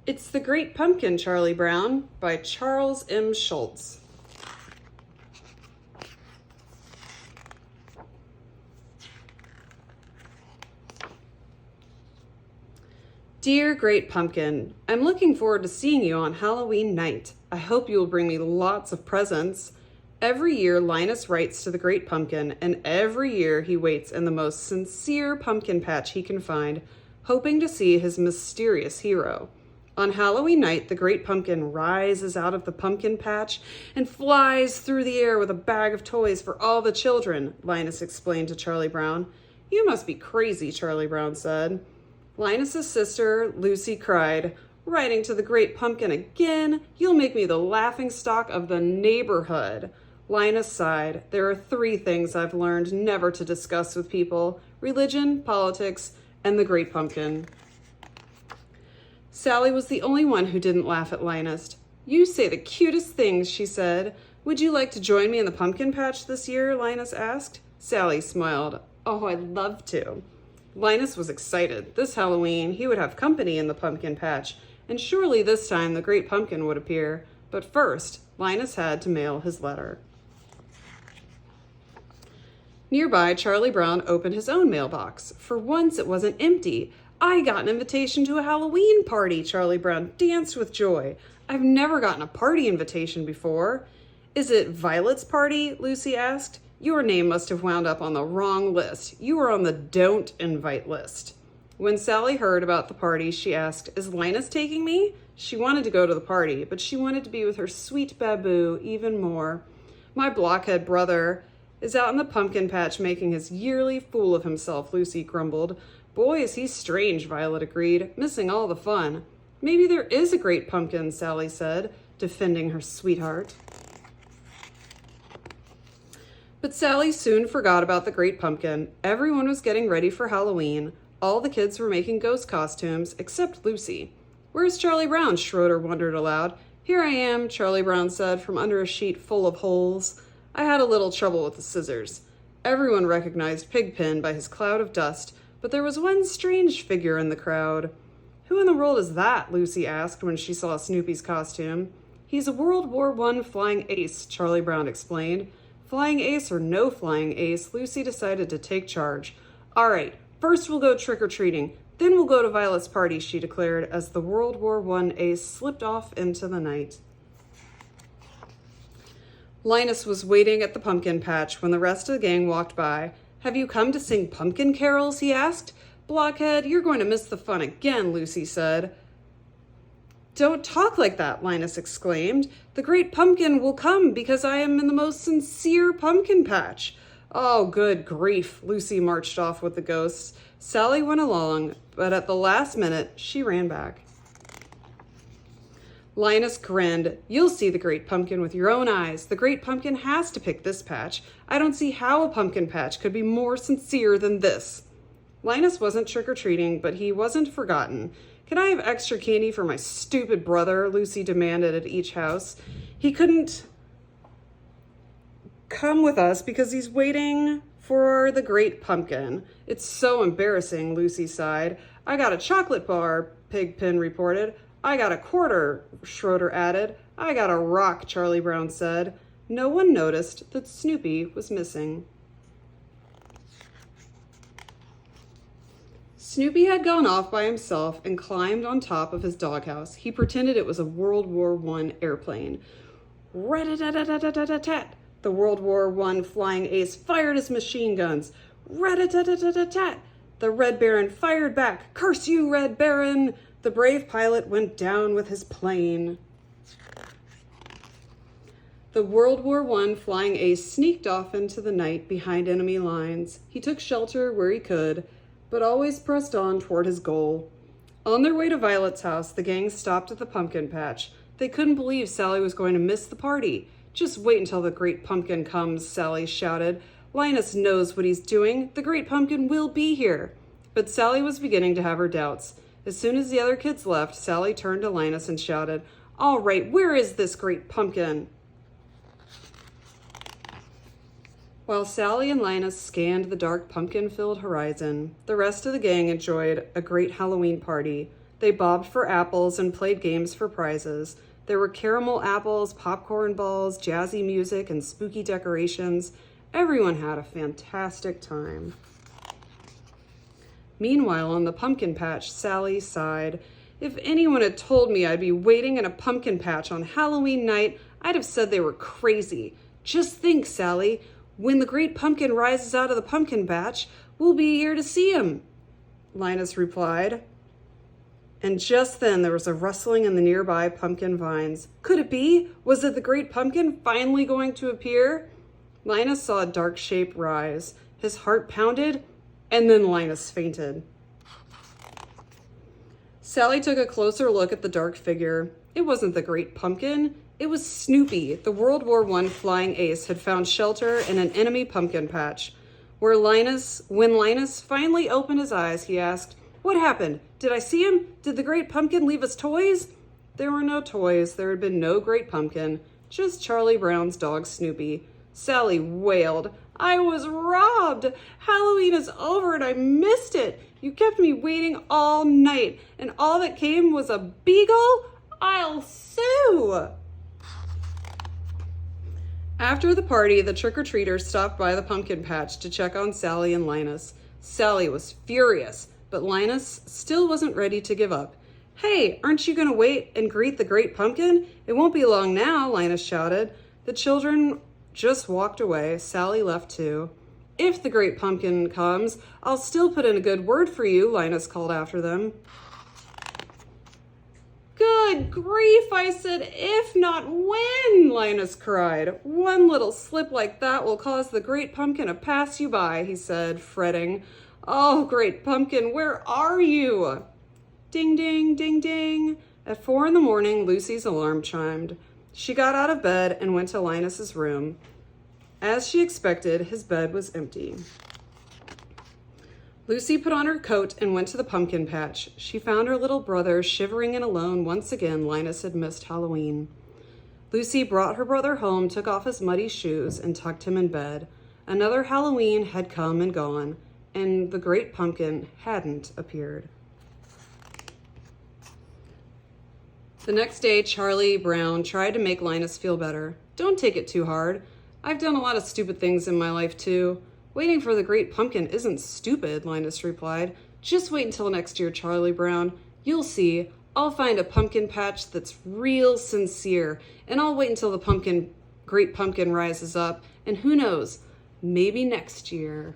It's the Great Pumpkin, Charlie Brown, by Charles M. Schulz. Dear Great Pumpkin, I'm looking forward to seeing you on Halloween night. I hope you will bring me lots of presents. Every year, Linus writes to the Great Pumpkin, and every year he waits in the most sincere pumpkin patch he can find, hoping to see his mysterious hero. On Halloween night, the Great Pumpkin rises out of the pumpkin patch and flies through the air with a bag of toys for all the children, Linus explained to Charlie Brown. You must be crazy, Charlie Brown said. Linus's sister, Lucy, cried, "Writing to the Great Pumpkin again? You'll make me the laughingstock of the neighborhood." Linus sighed. There are 3 things I've learned never to discuss with people: religion, politics, and the Great Pumpkin. Sally was the only one who didn't laugh at Linus. You say the cutest things, she said. Would you like to join me in the pumpkin patch this year? Linus asked. Sally smiled. Oh, I'd love to. Linus was excited. This Halloween, he would have company in the pumpkin patch, and surely this time the Great Pumpkin would appear. But first, Linus had to mail his letter. Nearby, Charlie Brown opened his own mailbox. For once, it wasn't empty. I got an invitation to a Halloween party, Charlie Brown danced with joy. I've never gotten a party invitation before. Is it Violet's party? Lucy asked. Your name must have wound up on the wrong list. You were on the don't invite list. When Sally heard about the party, she asked, Is Linus taking me? She wanted to go to the party, but she wanted to be with her sweet Baboo even more. My blockhead brother is out in the pumpkin patch making his yearly fool of himself, Lucy grumbled. Boy, is he strange, Violet agreed, missing all the fun. Maybe there is a Great Pumpkin, Sally said, defending her sweetheart. But Sally soon forgot about the Great Pumpkin. Everyone was getting ready for Halloween. All the kids were making ghost costumes, except Lucy. Where's Charlie Brown? Schroeder wondered aloud. Here I am, Charlie Brown said from under a sheet full of holes. I had a little trouble with the scissors. Everyone recognized Pigpen by his cloud of dust, but there was one strange figure in the crowd. Who in the world is that? Lucy asked when she saw Snoopy's costume. He's a World War I flying ace, Charlie Brown explained. Flying ace or no flying ace, Lucy decided to take charge. All right, first we'll go trick-or-treating, then we'll go to Violet's party, she declared as the World War I ace slipped off into the night. Linus was waiting at the pumpkin patch when the rest of the gang walked by. Have you come to sing pumpkin carols? He asked. Blockhead, you're going to miss the fun again, Lucy said. Don't talk like that, Linus exclaimed. The Great Pumpkin will come because I am in the most sincere pumpkin patch. Oh, good grief, Lucy marched off with the ghosts. Sally went along, but at the last minute, she ran back. Linus grinned. You'll see the Great Pumpkin with your own eyes. The Great Pumpkin has to pick this patch. I don't see how a pumpkin patch could be more sincere than this. Linus wasn't trick-or-treating, but he wasn't forgotten. Can I have extra candy for my stupid brother? Lucy demanded at each house. He couldn't come with us because he's waiting for the Great Pumpkin. It's so embarrassing, Lucy sighed. I got a chocolate bar, Pigpen reported. I got a quarter, Schroeder added. I got a rock, Charlie Brown said. No one noticed that Snoopy was missing. Snoopy had gone off by himself and climbed on top of his doghouse. He pretended it was a World War I airplane. Rat-a-tat-tat-tat-tat-tat. The World War I flying ace fired his machine guns. Rat-a-tat-tat-tat-tat. The Red Baron fired back. Curse you, Red Baron! The brave pilot went down with his plane. The World War I flying ace sneaked off into the night behind enemy lines. He took shelter where he could, but always pressed on toward his goal. On their way to Violet's house, the gang stopped at the pumpkin patch. They couldn't believe Sally was going to miss the party. Just wait until the Great Pumpkin comes, Sally shouted. Linus knows what he's doing. The Great Pumpkin will be here. But Sally was beginning to have her doubts. As soon as the other kids left, Sally turned to Linus and shouted, All right, where is this Great Pumpkin? While Sally and Linus scanned the dark pumpkin-filled horizon, the rest of the gang enjoyed a great Halloween party. They bobbed for apples and played games for prizes. There were caramel apples, popcorn balls, jazzy music, and spooky decorations. Everyone had a fantastic time. Meanwhile, on the pumpkin patch, Sally sighed. If anyone had told me I'd be waiting in a pumpkin patch on Halloween night, I'd have said they were crazy. Just think, Sally, when the great pumpkin rises out of the pumpkin patch, we'll be here to see him, Linus replied. And just then there was a rustling in the nearby pumpkin vines. Could it be? Was it the great pumpkin finally going to appear? Linus saw a dark shape rise. His heart pounded, and then Linus fainted. Sally took a closer look at the dark figure. It wasn't the great pumpkin. It was Snoopy, the World War I flying ace, had found shelter in an enemy pumpkin patch. When Linus finally opened his eyes, he asked, "What happened? Did I see him? Did the great pumpkin leave us toys?" There were no toys. There had been no great pumpkin, just Charlie Brown's dog Snoopy. Sally wailed, "I was robbed! Halloween is over and I missed it! You kept me waiting all night, and all that came was a beagle? I'll sue!" After the party, the trick-or-treaters stopped by the pumpkin patch to check on Sally and Linus. Sally was furious, but Linus still wasn't ready to give up. "Hey, aren't you going to wait and greet the great pumpkin? It won't be long now," Linus shouted. The children just walked away. Sally left too. "If the great pumpkin comes, I'll still put in a good word for you," Linus called after them. "Good grief, I said if, not when," Linus cried. "One little slip like that will cause the great pumpkin to pass you by," he said, fretting. "Oh, great pumpkin, where are you?" Ding, ding, ding, ding. At 4 a.m, Lucy's alarm chimed. She got out of bed and went to Linus's room. As she expected, his bed was empty. Lucy put on her coat and went to the pumpkin patch. She found her little brother shivering and alone. Once again, Linus had missed Halloween. Lucy brought her brother home, took off his muddy shoes, and tucked him in bed. Another Halloween had come and gone, and the great pumpkin hadn't appeared. The next day, Charlie Brown tried to make Linus feel better. "Don't take it too hard. I've done a lot of stupid things in my life, too." "Waiting for the great pumpkin isn't stupid," Linus replied. "Just wait until next year, Charlie Brown. You'll see. I'll find a pumpkin patch that's real sincere, and I'll wait until the great pumpkin rises up, and who knows, maybe next year."